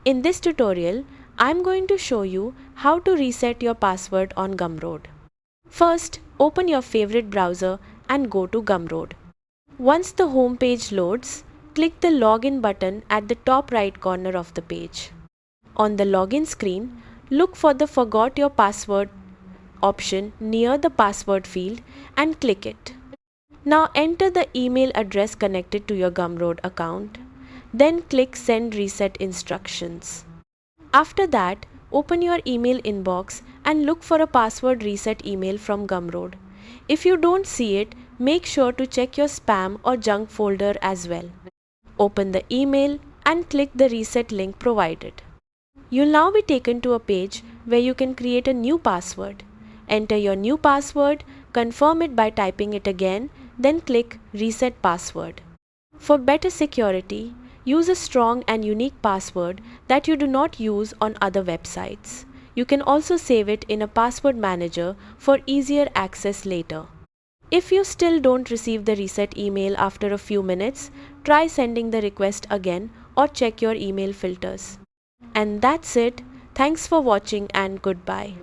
In this tutorial, I'm going to show you how to reset your password on Gumroad. First, open your favorite browser and go to Gumroad. Once the home page loads, click the Login button at the top right corner of the page. On the login screen, look for the Forgot Your Password option near the password field and click it. Now enter the email address connected to your Gumroad account. Then click Send Reset Instructions. After that, open your email inbox and look for a password reset email from Gumroad. If you don't see it, make sure to check your spam or junk folder as well. Open the email and click the reset link provided. You'll now be taken to a page where you can create a new password. Enter your new password, confirm it by typing it again, then click Reset Password. For better security, use a strong and unique password that you do not use on other websites. You can also save it in a password manager for easier access later. If you still don't receive the reset email after a few minutes, try sending the request again or check your email filters. And that's it. Thanks for watching and goodbye.